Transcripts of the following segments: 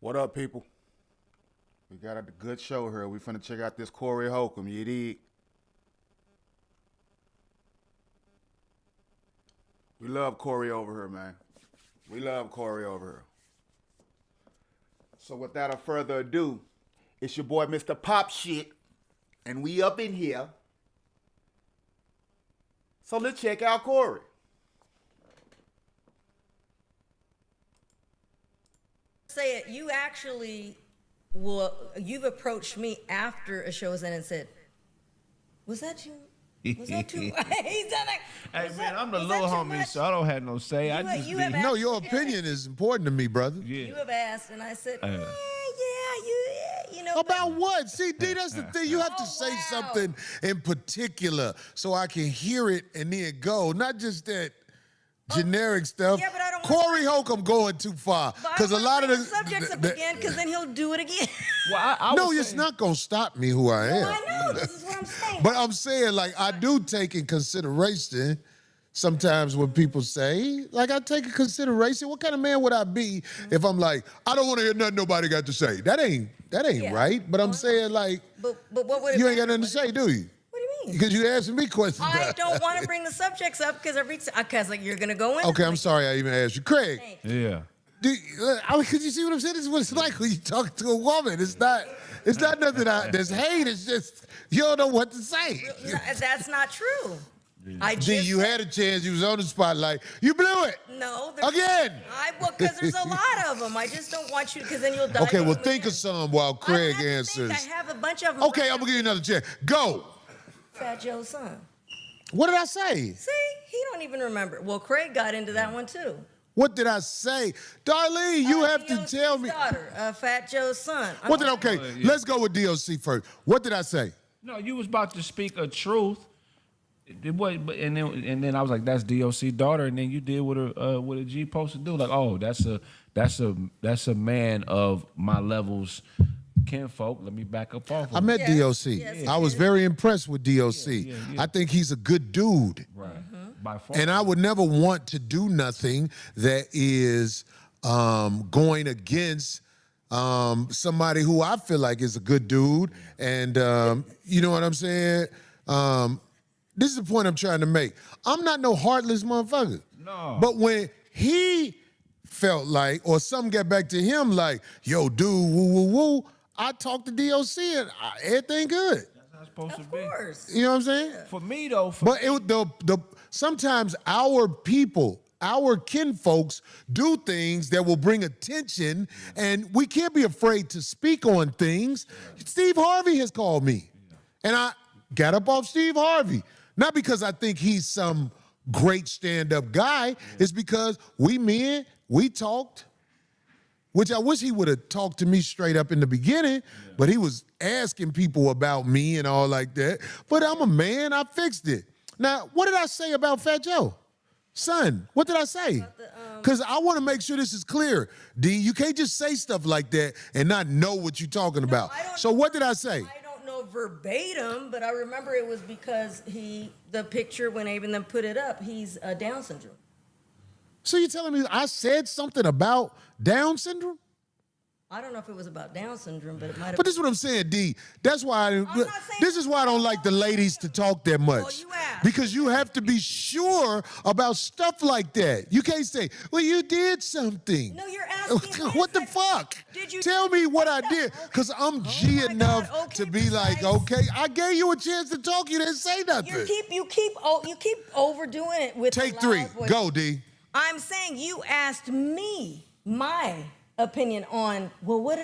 What up, people? We got a good show here. We finna check out this Corey Holcomb, you dig? We love Corey over here, man. We love Corey over here. So without further ado, it's your boy Mr. Pop Shit, and we up in here. So let's check out Corey. Say it. You actually you've approached me after a show was in and said, "Was that you? Was that too?" He's done that. Hey man, I'm the little homie, so I don't have no say. No, your opinion is important to me, brother. Yeah. You have asked, and I said, you know. About what? See, D, that's the thing. You have to say something in particular so I can hear it and then go. Not just that generic stuff. Yeah, but I don't Corey Holcomb going too far. Because a lot of the subjects up again, because then he'll do it again. Well, no, it's not going to stop me who I am. No, I know. This is what I'm saying. But I'm saying, like, I do take in consideration sometimes when people say, like, I take in consideration, what kind of man would I be if I'm like, I don't want to hear nothing nobody got to say. That ain't right. But I'm saying, like, but what would it you ain't got nothing to say, do you? What do you mean? Because you asking me questions. I don't want to bring the subjects up because like you're gonna go in. Okay, I'm sorry I even asked you. Kraig. Yeah. Could you see what I'm saying? This is what it's like when you talk to a woman. It's not nothing that's hate. It's just you don't know what to say. That's not true. You had a chance. You was on the spotlight. You blew it. No. Again. Because there's a lot of them. I just don't want you because then you'll die. Okay, well, think of some while Kraig answers. I have a bunch of them. Okay, I'm going to give you another chance. Go. Fat Joe's son. What did I say? See, he don't even remember. Well, Kraig got into that one, too. What did I say? Darlene, you have to tell me. Daughter, Fat Joe's son. Let's go with DOC first. What did I say? No, you was about to speak a truth. It was, and then I was like, "That's DOC daughter," and then you did what a G supposed to do. Like, oh, that's a man of my levels, kinfolk. Let me back up off. I met DOC. Yes, I was very impressed with DOC. Yeah. I think he's a good dude. Right. By far. And I would never want to do nothing that is going against somebody who I feel like is a good dude. And you know what I'm saying? This is the point I'm trying to make. I'm not no heartless motherfucker. No. But when he felt like, or something got back to him like, yo, dude, woo, I talked to DOC and everything good. That's how it's supposed to be. Of course. You know what I'm saying? For me, though. Sometimes our people, our kinfolks do things that will bring attention, and we can't be afraid to speak on things. Steve Harvey has called me, and I got up off Steve Harvey. Not because I think he's some great stand-up guy. It's because we talked, which I wish he would have talked to me straight up in the beginning, but he was asking people about me and all like that. But I'm a man. I fixed it. Now, what did I say about Fat Joe? Son, what did I say? Because I want to make sure this is clear. D, you can't just say stuff like that and not know what you're talking about. So what did I say? Verbatim, but I remember it was because the picture when I even put it up, he's Down syndrome. So you're telling me I said something about Down syndrome? I don't know if it was about Down syndrome, but it might have. But this is what I'm saying, D. That's why this is why I don't like the ladies to talk that much. Well, you asked. Because you have to be sure about stuff like that. You can't say, well, you did something. No, you're asking. What the fuck? Did you tell me what I did? Because I'm G enough to be like, okay, I gave you a chance to talk. You didn't say nothing. You keep overdoing it with Take three. Voice. Go, D. I'm saying you asked me my opinion on, well, what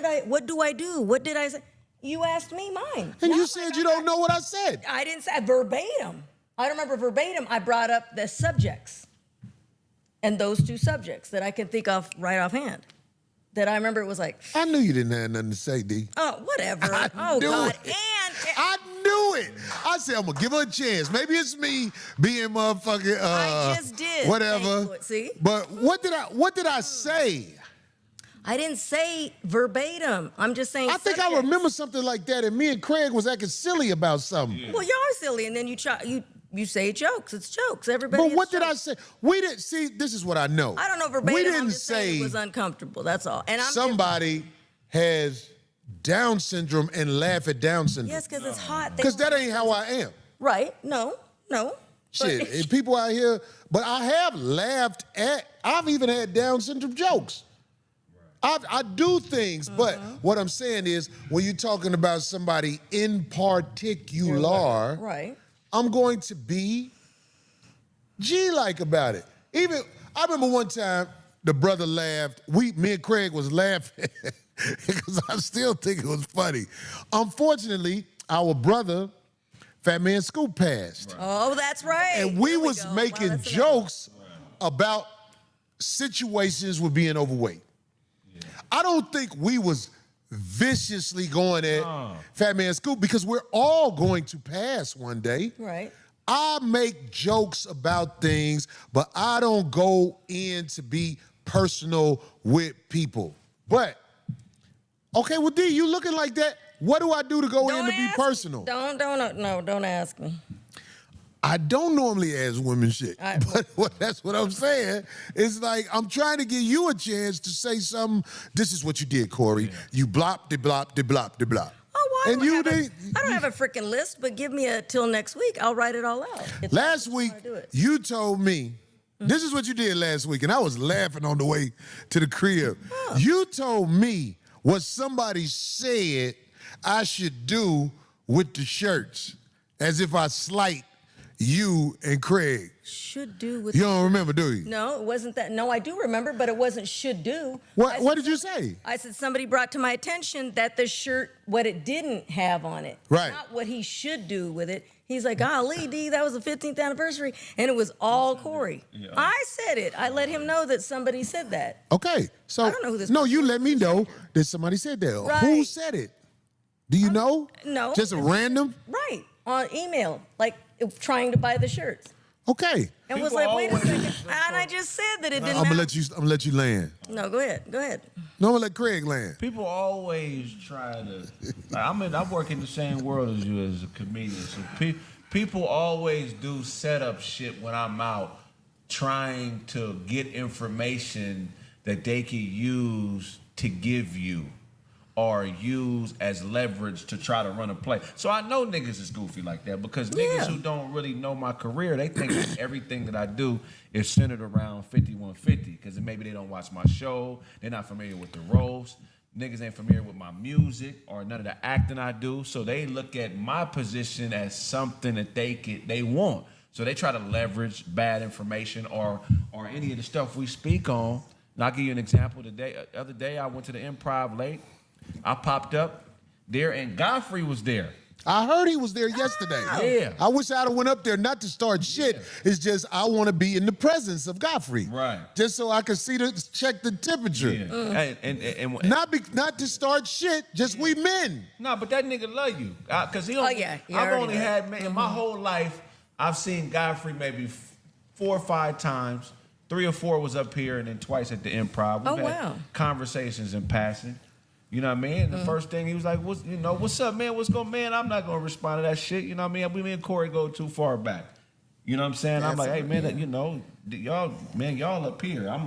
do I do? What did I say? You asked me mine. And you said you don't know what I said. I didn't say verbatim. I don't remember verbatim. I brought up the subjects. And those two subjects that I can think of right offhand. That I remember it was like. I knew you didn't have nothing to say, D. Oh, whatever. I knew God. It. I knew it. I said, I'm going to give her a chance. Maybe it's me being motherfucking, I just did. Whatever. See? But what did I say? I didn't say verbatim. I'm just saying. I think I remember something like that, and me and Kraig was acting silly about something. Yeah. Well, y'all are silly, and then you say jokes. It's jokes. Everybody. But what did I say? We didn't see. This is what I know. I don't know verbatim. We didn't I'm just say it was uncomfortable. That's all. And I'm somebody has Down syndrome and laugh at Down syndrome. Yes, because it's hot. Because that ain't how I am. Right? No. Shit, and people out here, but I have laughed at, I've even had Down syndrome jokes. I do things, but what I'm saying is, when you're talking about somebody in particular, Right. I'm going to be G-like about it. Even, I remember one time, the brother laughed, me and Kraig was laughing, because I still think it was funny. Unfortunately, our brother, Fat Man Scoop, passed. Oh, that's right. And we There was go. making Wow, that's jokes about situations with being overweight. I don't think we was viciously going at Fat Man Scoop, because we're all going to pass one day. Right. I make jokes about things, but I don't go in to be personal with people. But, okay, well, D, you looking like that. What do I do to go in to be personal? Don't ask me. I don't normally ask women shit, but that's what I'm saying. It's like, I'm trying to give you a chance to say something. This is what you did, Corey. Yeah. You blop, de blop, de blop, de blop. Oh, well, And I don't have a freaking list, but give me till next week. I'll write it all out. Last week, you told me, this is what you did last week, and I was laughing on the way to the crib. Oh. You told me what somebody said I should do with the shirts, as if I slight you and Kraig. Should do with You don't remember, do you? No, it wasn't that. No, I do remember, but it wasn't should do. What did you say? I said somebody brought to my attention that the shirt, what it didn't have on it. Right. Not what he should do with it. He's like, golly, D, that was the 15th anniversary. And it was all Corey. Yeah. I said it. I let him know that somebody said that. Okay. So, I don't know who this no, you let me know that somebody said that. Right. Who said it? Do you know? No. Just a random? Right. On email, like trying to buy the shirts. Okay. And was like, wait a second. And I just said that it didn't I'm matter. gonna let you land. No, go ahead. Go ahead. No, I'm gonna let Kraig land. People always try to. Like, I work in the same world as you as a comedian. So people always do setup shit when I'm out, trying to get information that they can use to give you, or use as leverage to try to run a play. So I know niggas is goofy like that, because niggas who don't really know my career, they think that everything that I do is centered around 5150, because maybe they don't watch my show, they're not familiar with the roles, niggas ain't familiar with my music or none of the acting I do, so they look at my position as something that they want. So they try to leverage bad information or any of the stuff we speak on. And I'll give you an example. The other day I went to the Improv late. I popped up there, and Godfrey was there. I heard he was there yesterday. Yeah. I wish I'd have went up there, not to start shit. Yeah. It's just I want to be in the presence of Godfrey. Right. Just so I can check the temperature. Yeah. And not to start shit, just we men. No, but that nigga love you. Because he don't, I've only had, in my whole life, I've seen Godfrey maybe 4 or 5 times. 3 or 4 was up here, and then twice at the Improv. We've had conversations in passing. You know what I mean? And the first thing he was like, what's up, man? What's going, man? I'm not gonna respond to that shit. You know what I mean? Me and Corey go too far back. You know what I'm saying? I'm like, hey man, y'all up here. I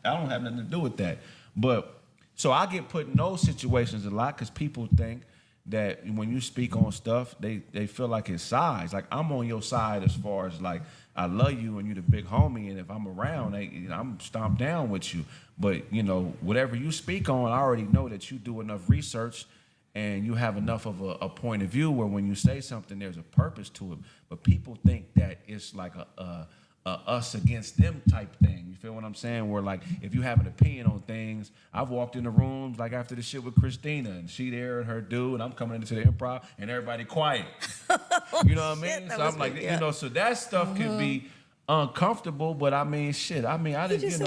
don't have nothing to do with that. But so I get put in those situations a lot, because people think that when you speak on stuff, they feel like it's size. Like, I'm on your side as far as like, I love you and you the big homie, and if I'm around, I'm stomped down with you. But, whatever you speak on, I already know that you do enough research and you have enough of a point of view where when you say something, there's a purpose to it. But people think that it's like a us against them type thing. You feel what I'm saying? Where, like, if you have an opinion on things, I've walked in the rooms, like after the shit with Christina, and she there and her dude, and I'm coming into the Improv, and everybody quiet. You know what I mean? So I'm like, good, so that stuff can be uncomfortable, but I mean, shit. I mean, I didn't,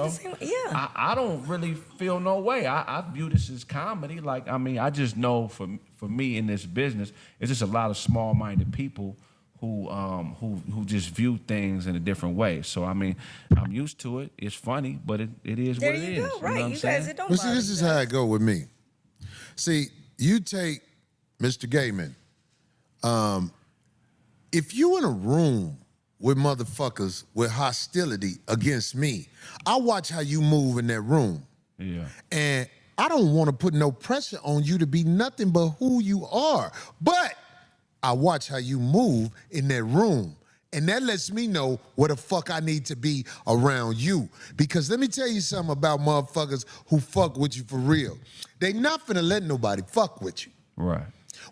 I don't really feel no way. I view this as comedy. Like, I mean, I just know for me in this business, it's just a lot of small-minded people who just view things in a different way. So I mean, I'm used to it. It's funny, but it is what it is. There you go. Right, you know you guys, it don't. Well, see, this is how I go with me. See, you take Mr. Gayman. If you in a room with motherfuckers with hostility against me, I watch how you move in that room. Yeah. And I don't want to put no pressure on you to be nothing but who you are. But I watch how you move in that room. And that lets me know where the fuck I need to be around you. Because let me tell you something about motherfuckers who fuck with you for real. They not finna let nobody fuck with you. Right.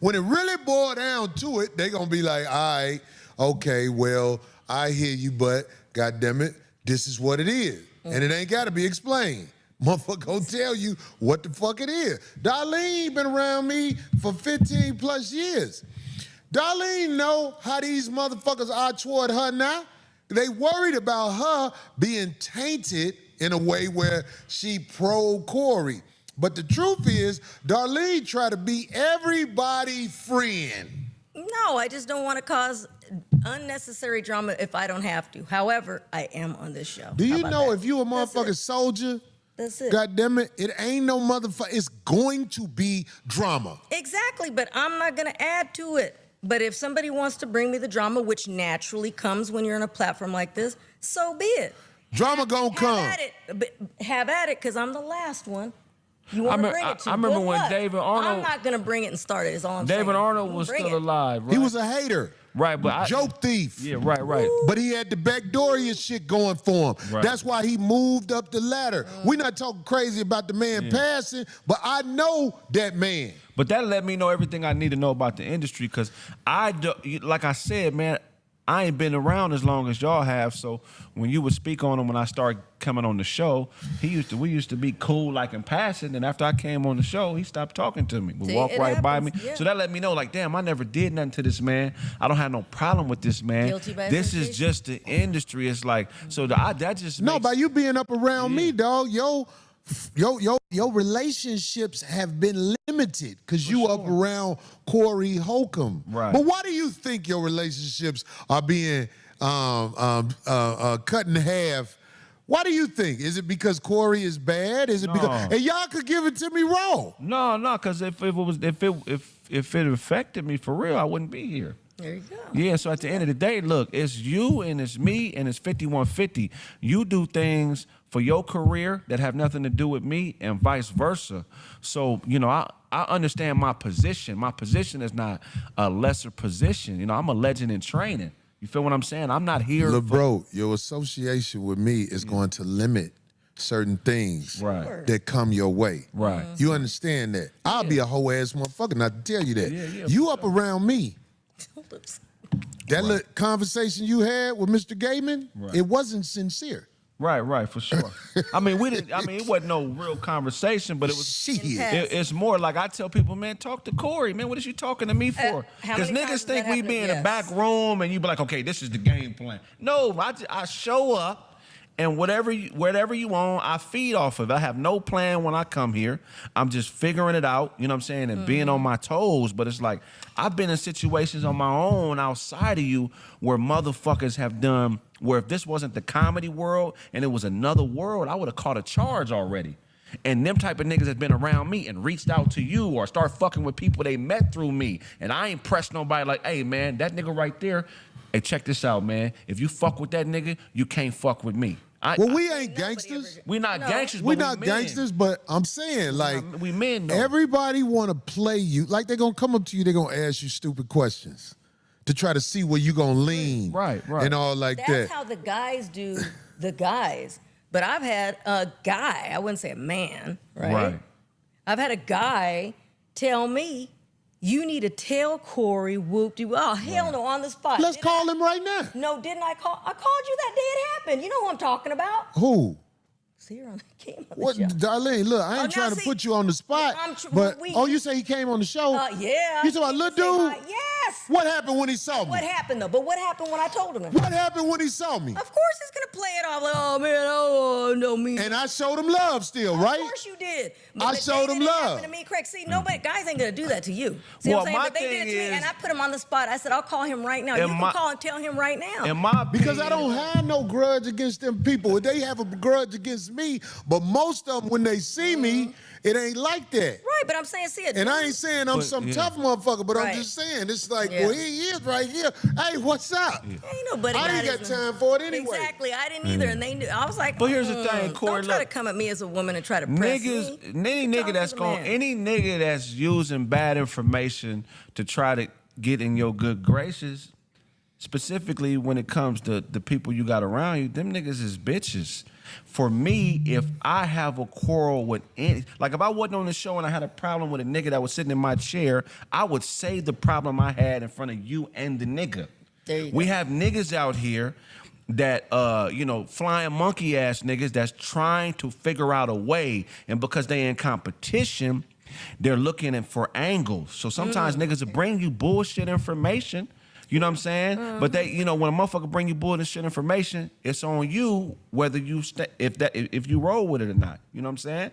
When it really boils down to it, they gonna be like, all right, okay, well, I hear you, but goddammit, this is what it is. And it ain't gotta be explained. Motherfucker gonna tell you what the fuck it is. Darlene been around me for 15 plus years. Darlene know how these motherfuckers are toward her now. They worried about her being tainted in a way where she pro Corey. But the truth is, Darlene try to be everybody's friend. No, I just don't want to cause unnecessary drama if I don't have to. However, I am on this show. Do you know that? if you a motherfucking soldier, That's it. God damn it, it ain't no motherfucker. It's going to be drama. Exactly, but I'm not going to add to it. But if somebody wants to bring me the drama, which naturally comes when you're on a platform like this, so be it. Drama gonna come. Have at it, because I'm the last one. You want to bring it to? I remember Good when luck. David Arnold. I'm not going to bring it and start it. Is all I'm saying. David Arnold You was bring still it. alive, right? He was a hater. Right, but Joke thief. Yeah, right. But he had the backdoorian shit going for him. Right. That's why he moved up the ladder. We're not talking crazy about the man passing, but I know that man. But that let me know everything I need to know about the industry, because like I said, man, I ain't been around as long as y'all have. So when you would speak on him, when I started coming on the show, we used to be cool, like in passing. And after I came on the show, he stopped talking to me. Would See, walk it right by me. happens, yeah. So that let me know, like, damn, I never did nothing to this man. I don't have no problem with this man. Guilty by This is association. just the industry. It's like, so that just No, makes, by you being up around me, dog, your relationships have been limited because you up around Corey Holcomb. Right. But why do you think your relationships are being cut in half? Why do you think? Is it because Corey is bad? Is it because? And y'all could give it to me raw. No, because if it affected me for real, I wouldn't be here. There you go. Yeah, so at the end of the day, look, it's you and it's me and it's 5150. You do things for your career that have nothing to do with me and vice versa. So, I understand my position. My position is not a lesser position. I'm a legend in training. You feel what I'm saying? I'm not here. Look, bro, your association with me is going to limit certain things Right. that come your way. Right. You understand that? I'll be a hoe ass motherfucker not to tell you that. Yeah, you up around me. Oops. That little conversation you had with Mr. Gaiman, it wasn't sincere. Right, for sure. It wasn't no real conversation, but it was. Shit. It's more like I tell people, man, talk to Corey, man. What is you talking to me for? how Because many times niggas think that we be in happened? the back room and you be like, okay, this is the game plan. No, I show up. And whatever you on, I feed off of it. I have no plan when I come here. I'm just figuring it out, you know what I'm saying, and being on my toes. But it's like, I've been in situations on my own outside of you where motherfuckers have done, where if this wasn't the comedy world and it was another world, I would have caught a charge already. And them type of niggas has been around me and reached out to you or start fucking with people they met through me. And I ain't pressed nobody like, hey, man, that nigga right there, hey, check this out, man. If you fuck with that nigga, you can't fuck with me. We ain't gangsters. We not gangsters, We but not we men. gangsters, but I'm saying, like, We men, though. everybody want to play you. Like, they're going to come up to you, they're going to ask you stupid questions to try to see where you going to lean. Right. And all like That's that. how the guys do the guys. But I've had a guy, I wouldn't say a man, right? I've had a guy tell me, you need to tell Corey, whoop-de-whoop. Oh, hell no, on the spot. Let's call him right now. No, didn't I call? I called you that day it happened. You know who I'm talking about. Who? See her on the camera. What, Darlene, look, I ain't now trying to see, put you on the spot, but, you say he came on the show? Yeah. You talking about little dude? Yes. What happened when he saw me? What happened, though? But what happened when I told him? What happened when he saw me? Of course he's going to play it off like, oh, man, oh, no, me. And I showed him love still, right? Of course you did. I the showed day him that it love. happened to me, Kraig. See, guys ain't going to do that to you. See Well, what I'm saying? my But they did it thing to me, is- and I put him on the spot. I said, I'll call him right now. You can call and tell him right now. In my Because opinion, I don't have no grudge against them people. They have a grudge against me, but most of them, when they see me, it ain't like that. Right, but I'm saying, see it. And I ain't saying I'm some tough motherfucker, but I'm Right. just saying, it's like, Yeah. well, he is right here. Hey, what's up? Ain't nobody I ain't got his time for it anyway. Exactly. I I didn't either, and they knew. I was like, But here's the thing, Corey, don't try look, to come at me as a woman and try to press niggas, me. any nigga that's using bad information to try to get in your good graces, specifically when it comes to the people you got around you, them niggas is bitches. For me, if I have a quarrel with any, like if I wasn't on the show and I had a problem with a nigga that was sitting in my chair, I would say the problem I had in front of you and the nigga. We have niggas out here that, flying monkey ass niggas that's trying to figure out a way, and because they in competition, they're looking for angles. So sometimes niggas will bring you bullshit information. You know what I'm saying? But they, when a motherfucker bring you bullshit information, it's on you whether you if you roll with it or not. You know what I'm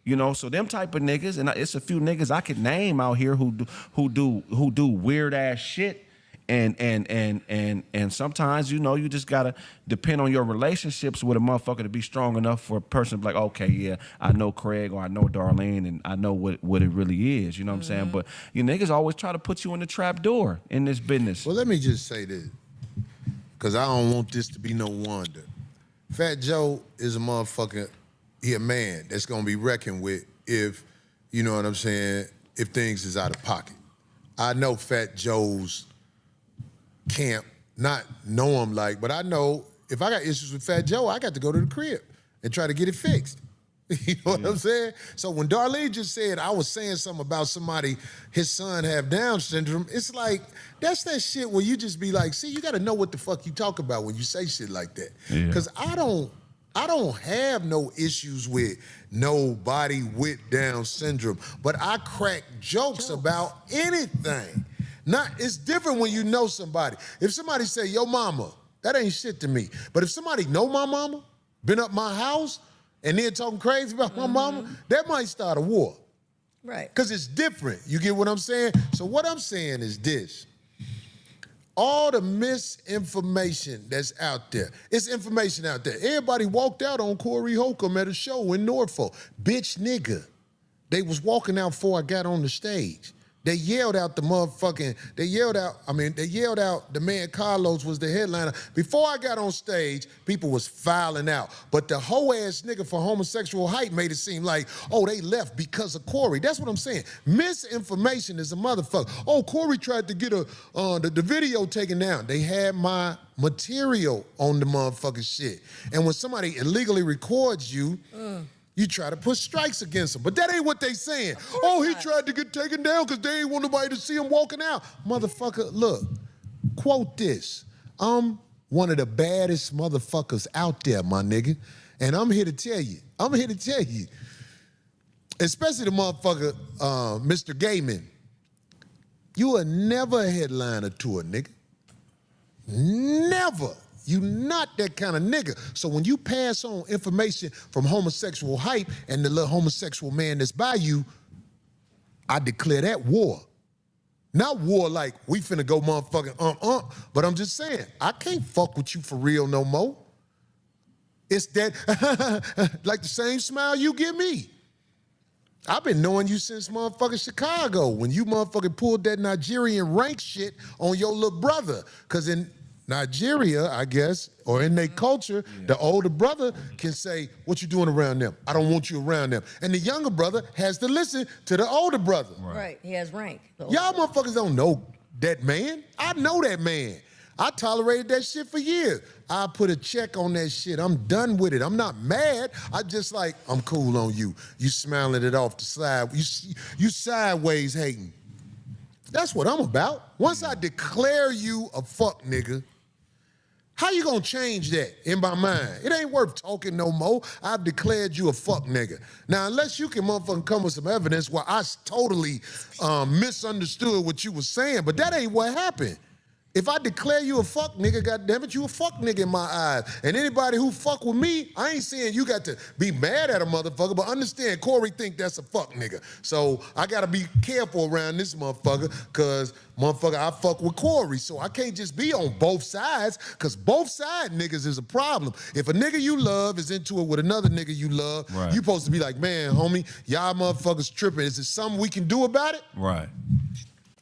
saying? So them type of niggas, and it's a few niggas I could name out here who do weird ass shit. And sometimes, you just gotta depend on your relationships with a motherfucker to be strong enough for a person to be like, okay, yeah, I know Kraig or I know Darlene and I know what it really is. You know what I'm saying? But you niggas always try to put you in the trap door in this business. Well, let me just say this, because I don't want this to be no wonder. Fat Joe is a motherfucker, he a man that's gonna be reckoned with if, you know what I'm saying, if things is out of pocket. I know Fat Joe's camp, not know him but I know if I got issues with Fat Joe, I got to go to the crib and try to get it fixed. You know what I'm saying? So when Darlene just said I was saying something about somebody, his son have Down syndrome, it's like, that's that shit where you just be like, see, you got to know what the fuck you talk about when you say shit like that. Because I don't have no issues with nobody with Down syndrome, but I crack jokes about anything. It's different when you know somebody. If somebody say, yo mama, that ain't shit to me. But if somebody know my mama, been up my house, and then talking crazy about my mama, that might start a war. Right. Because it's different. You get what I'm saying? So what I'm saying is this. All the misinformation that's out there, it's information out there. Everybody walked out on Corey Holcomb at a show in Norfolk. Bitch nigga. They was walking out before I got on the stage. They yelled out the man Carlos was the headliner. Before I got on stage, people was filing out. But the hoe ass nigga for homosexual hype made it seem like, oh, they left because of Corey. That's what I'm saying. Misinformation is a motherfucker. Oh, Corey tried to get the video taken down. They had my material on the motherfucking shit. And when somebody illegally records you, you try to put strikes against him. But that ain't what they saying. Oh, he tried to get taken down because they ain't want nobody to see him walking out. Motherfucker, look, quote this. I'm one of the baddest motherfuckers out there, my nigga. And I'm here to tell you, especially the motherfucker, Mr. Gayman, you are never a headliner to a nigga. Never. You not that kind of nigga. So when you pass on information from homosexual hype and the little homosexual man that's by you, I declare that war. Not war like we finna go motherfucking but I'm just saying, I can't fuck with you for real no more. It's that, like the same smile you give me. I've been knowing you since motherfucking Chicago when you motherfucking pulled that Nigerian rank shit on your little brother. Because in Nigeria, I guess, or in their culture, the older brother can say, what you doing around them? I don't want you around them. And the younger brother has to listen to the older brother. Right, he has rank. Y'all motherfuckers don't know that man. I know that man. I tolerated that shit for years. I put a check on that shit. I'm done with it. I'm not mad. I just like, I'm cool on you. You smiling it off the side. You sideways hating. That's what I'm about. Once I declare you a fuck nigga, how you gonna change that in my mind? It ain't worth talking no more. I've declared you a fuck nigga. Now, unless you can motherfucking come with some evidence where I totally misunderstood what you was saying, but that ain't what happened. If I declare you a fuck nigga, goddammit, you a fuck nigga in my eyes. And anybody who fuck with me, I ain't saying you got to be mad at a motherfucker, but understand Corey think that's a fuck nigga. So I gotta be careful around this motherfucker, cause motherfucker, I fuck with Corey. So I can't just be on both sides, cause both side niggas is a problem. If a nigga you love is into it with another nigga you love, you supposed to be like, man, homie, y'all motherfuckers tripping. Is there something we can do about it? Right.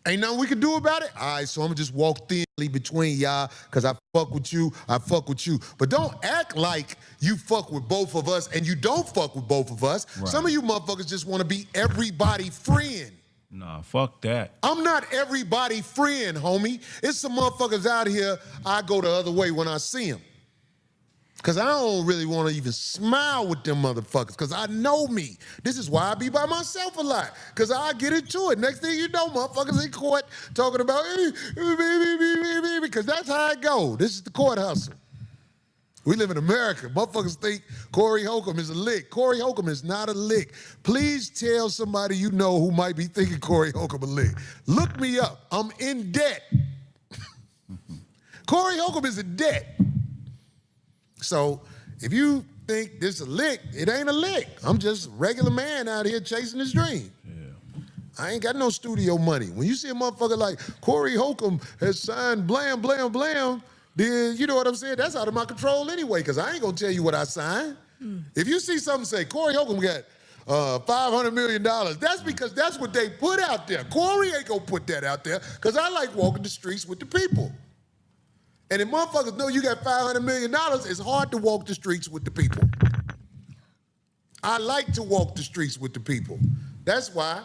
Ain't nothing we can do about it? All right, so I'm gonna just walk thinly between y'all because I fuck with you, I fuck with you. But don't act like you fuck with both of us and you don't fuck with both of us. Right. Some of you motherfuckers just wanna be everybody friend. Nah, fuck that. I'm not everybody friend, homie. It's some motherfuckers out here, I go the other way when I see them. Because I don't really want to even smile with them motherfuckers because I know me. This is why I be by myself a lot because I get into it. Next thing you know, motherfuckers in court talking about because that's how it go. This is the court hustle. We live in America. Motherfuckers think Corey Holcomb is a lick. Corey Holcomb is not a lick. Please tell somebody you know who might be thinking Corey Holcomb a lick. Look me up. I'm in debt. Corey Holcomb is in debt. So if you think this is a lick, it ain't a lick. I'm just a regular man out here chasing his dream. Yeah. I ain't got no studio money. When you see a motherfucker like Corey Holcomb has signed blam, blam, blam, then you know what I'm saying? That's out of my control anyway, because I ain't gonna tell you what I signed. If you see something say, Corey Holcomb got $500 million, that's because that's what they put out there. Corey ain't gonna put that out there, because I like walking the streets with the people. And if motherfuckers know you got $500 million, it's hard to walk the streets with the people. I like to walk the streets with the people. That's why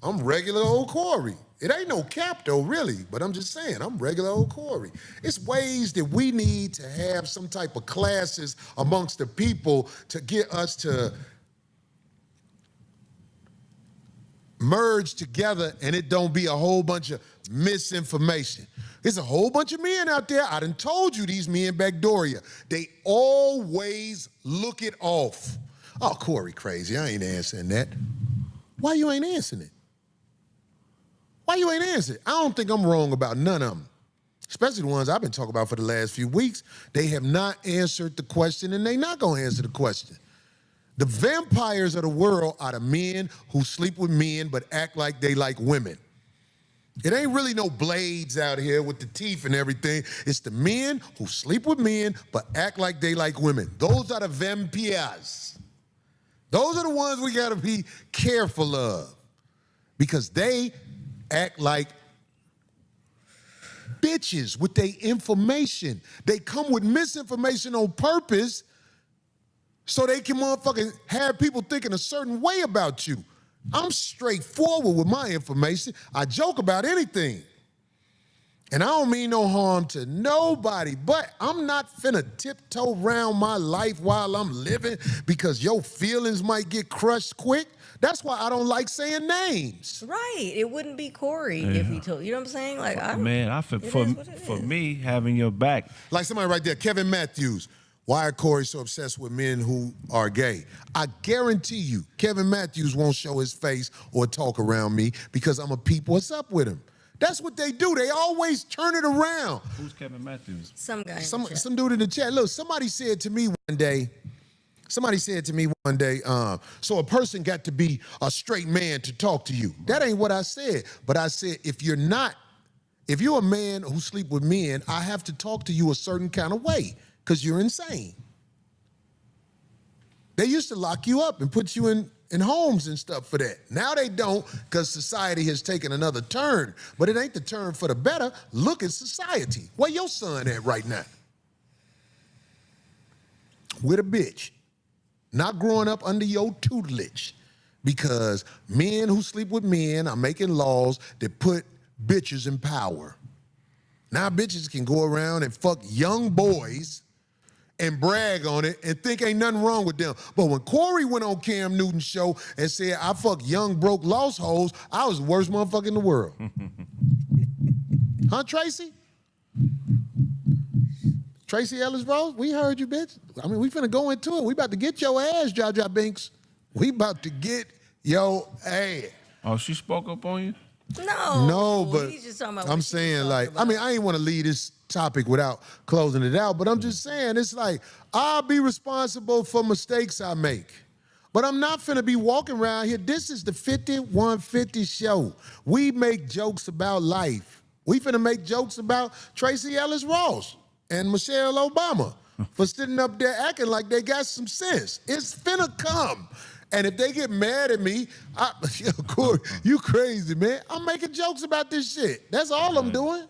I'm regular old Corey. It ain't no cap though, really, but I'm just saying, I'm regular old Corey. It's ways that we need to have some type of classes amongst the people to get us to merge together and it don't be a whole bunch of misinformation. There's a whole bunch of men out there. I done told you these men backdoor you. They always look it off. Oh, Corey crazy. I ain't answering that. Why you ain't answering it? Why you ain't answering it? I don't think I'm wrong about none of them. Especially the ones I've been talking about for the last few weeks. They have not answered the question and they not gonna answer the question. The vampires of the world are the men who sleep with men but act like they like women. It ain't really no blades out here with the teeth and everything. It's the men who sleep with men but act like they like women. Those are the vampires. Those are the ones we gotta be careful of because they act like bitches with their information. They come with misinformation on purpose so they can motherfucking have people thinking a certain way about you. I'm straightforward with my information. I joke about anything. And I don't mean no harm to nobody, but I'm not finna tiptoe around my life while I'm living because your feelings might get crushed quick. That's why I don't like saying names. Right. It wouldn't be Corey if he told you know what I'm saying? Like For me, having your back. Like somebody right there, Kevin Matthews. Why are Corey so obsessed with men who are gay? I guarantee you, Kevin Matthews won't show his face or talk around me because I'm a peep what's up with him. That's what they do. They always turn it around. Who's Kevin Matthews? Some guy. Some dude in the chat. Look, somebody said to me one day, so a person got to be a straight man to talk to you. That ain't what I said. But I said, if you're a man who sleep with men, I have to talk to you a certain kind of way. Because you're insane. They used to lock you up and put you in homes and stuff for that. Now they don't because society has taken another turn. But it ain't the turn for the better. Look at society. Where your son at right now? With a bitch. Not growing up under your tutelage. Because men who sleep with men are making laws that put bitches in power. Now bitches can go around and fuck young boys and brag on it and think ain't nothing wrong with them. But when Corey went on Cam Newton's show and said, I fuck young, broke, lost hoes, I was the worst motherfucker in the world. Huh, Tracy? Tracy Ellis Rose, we heard you, bitch. I mean, we finna go into it. We about to get your ass, Jaja Binks. We about to get your ass. Oh, she spoke up on you? No, but he's just talking about I'm what saying, she's like, talking about. I mean, I ain't want to leave this topic without closing it out, but I'm just saying, it's like, I'll be responsible for mistakes I make. But I'm not finna be walking around here. This is the 5150 show. We make jokes about life. We finna make jokes about Tracy Ellis Ross and Michelle Obama for sitting up there acting like they got some sense. It's finna come. And if they get mad at me, Corey, you crazy, man. I'm making jokes about this shit. That's all I'm doing.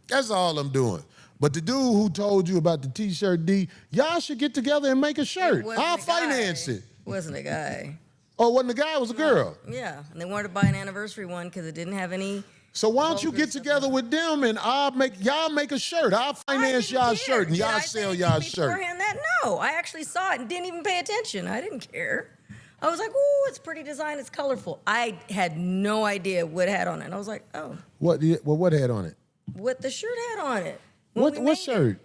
That's all I'm doing. But the dude who told you about the T-shirt, D, y'all should get together and make a shirt. I'll finance it. Wasn't a guy. Oh, it wasn't a guy, it was a girl. Yeah, and they wanted to buy an anniversary one because it didn't have any. So why don't you get together with them and y'all make a shirt. I'll finance y'all shirt and y'all sell y'all shirt. Beforehand that, no. I actually saw it and didn't even pay attention. I didn't care. I was like, ooh, it's pretty design, it's colorful. I had no idea what it had on it. And I was like, oh. What had on it? What the shirt had on it. What shirt?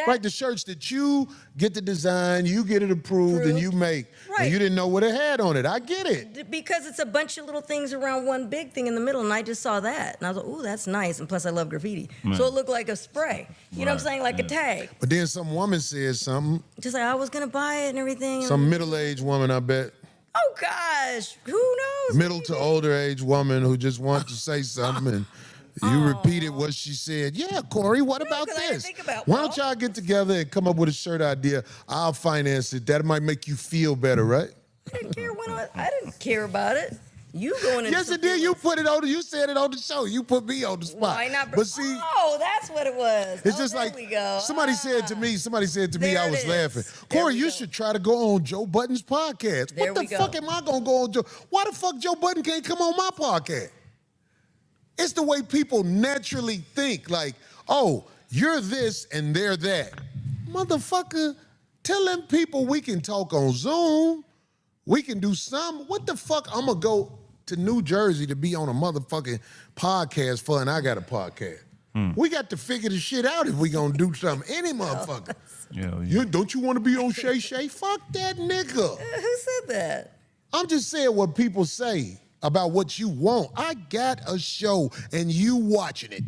Right, the shirts that you get the design, you get it approved, and you make. Right. And you didn't know what it had on it. I get it. Because it's a bunch of little things around one big thing in the middle, and I just saw that. And I was like, ooh, that's nice. And plus, I love graffiti. Right. So it looked like a spray. You know what I'm saying? Like a tag. But then some woman said something. Just like, I was going to buy it and everything. Some middle-aged woman, I bet. Oh, gosh. Who knows? Middle to older age woman who just wanted to say something and you repeated what she said. Yeah, Corey, what about 'cause I this? didn't think about, Why don't y'all get together and come up with a shirt idea? I'll finance it. That might make you feel better, right? I didn't care I didn't care about it. You going into Yes, it did. You put it on. You said it on the show. You put me on the spot. Why not? But see, oh, that's what it was. it's just there like we go. somebody said to me. Somebody said to me, There I it was is. laughing. There Corey, we you go. should try to go on Joe Budden's podcast. There What we the go. fuck am I gonna go on Joe? Why the fuck Joe Budden can't come on my podcast? It's the way people naturally think. Like, oh, you're this and they're that. Motherfucker, tell them people we can talk on Zoom. We can do something. What the fuck? I'm gonna go to New Jersey to be on a motherfucking podcast for, and I got a podcast. We got to figure the shit out if we gonna do something. Any motherfucker. Yeah. Don't you want to be on Shay Shay? Fuck that nigga. Who said that? I'm just saying what people say about what you want. I got a show and you watching it.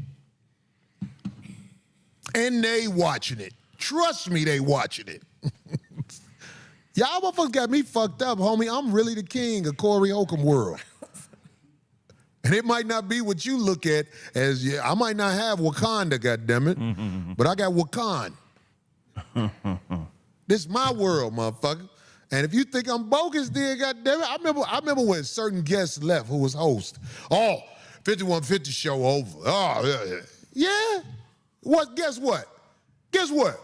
And they watching it. Trust me, they watching it. Y'all motherfuckers got me fucked up, homie. I'm really the king of Corey Holcomb world. And it might not be what you look at as, I might not have Wakanda, goddammit, but I got Wakan. This is my world, motherfucker. And if you think I'm bogus, then goddammit, I remember when certain guests left who was host. Oh, 5150 show over. Oh, yeah. What? Guess what? Guess what?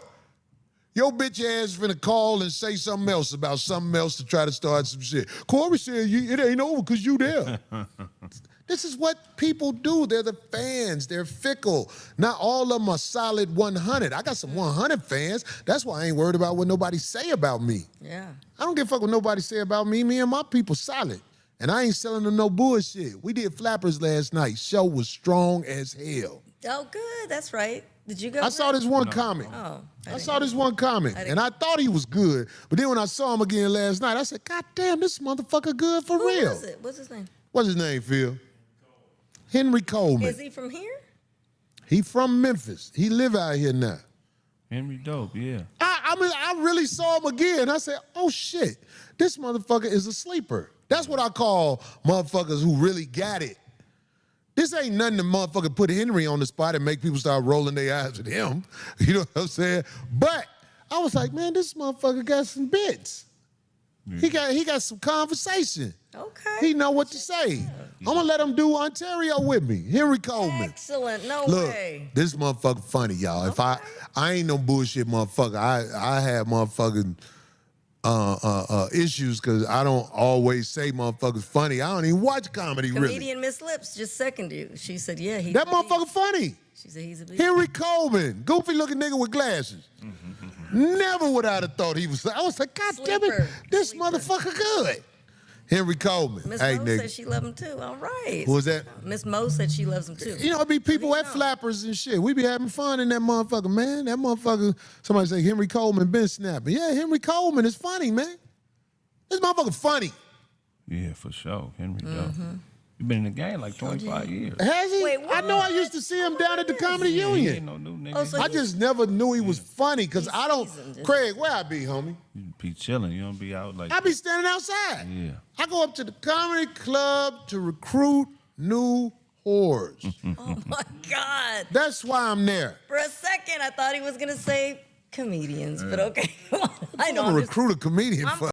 Your bitch ass finna call and say something else about something else to try to start some shit. Corey said it ain't over because you there. This is what people do. They're the fans. They're fickle. Not all of them are solid 100. I got some 100 fans. That's why I ain't worried about what nobody say about me. Yeah. I don't give a fuck what nobody say about me. Me and my people solid. And I ain't selling them no bullshit. We did Flappers last night. Show was strong as hell. Oh, good. That's right. Did you go? I saw this one comic. Oh. I saw this one comic, and I thought he was good. But then when I saw him again last night, I said, God damn, this motherfucker good for Who real. was it? What's his name? What's his name, Phil? Henry Coleman. Is he from here? He from Memphis. He live out here now. Henry Dope, yeah. I really saw him again. I said, oh shit, this motherfucker is a sleeper. That's what I call motherfuckers who really got it. This ain't nothing to motherfucker put Henry on the spot and make people start rolling their eyes at him. You know what I'm saying? But I was like, man, this motherfucker got some bits. Yeah. He got some conversation. Okay. He know what to say. I'm gonna let him do Ontario with me. Henry Coleman. Excellent. No Look, way. this motherfucker funny, y'all. If I ain't no bullshit motherfucker. I have motherfucking issues because I don't always say motherfuckers funny. I don't even watch comedy really. Comedian Miss Lips just seconded you. She said, yeah, he's That a beast. motherfucker funny. She said he's a beast. Henry Coleman, goofy looking nigga with glasses. Never would I have thought he was. I was like, God damn it, Sleeper. this Sleeper. motherfucker good. Henry Coleman. Miss Hey, Mo nigga. said she loved him too. All right. Who was that? Miss Mo said she loves him too. You know, it be people What at do you know? Flappers and shit. We be having fun in that motherfucker, man. That motherfucker, somebody say Henry Coleman been snapping. Yeah, Henry Coleman is funny, man. This motherfucker funny. Yeah, for sure. Henry Dope. You've been in the game like 25 years. Has he? Wait, I know I what? used to see him down at the Comedy Yeah, he ain't Union. no new nigga. Oh, so I just never knew he was funny because He's I don't. seasoned, Craig, where I be, homie? You be chilling. You don't be out like I be standing outside. Yeah. I go up to the comedy club to recruit new whores. Oh my God. That's why I'm there. For a second, I thought he was going to say comedians, but okay. I know. I'm I'm gonna just- recruit a comedian for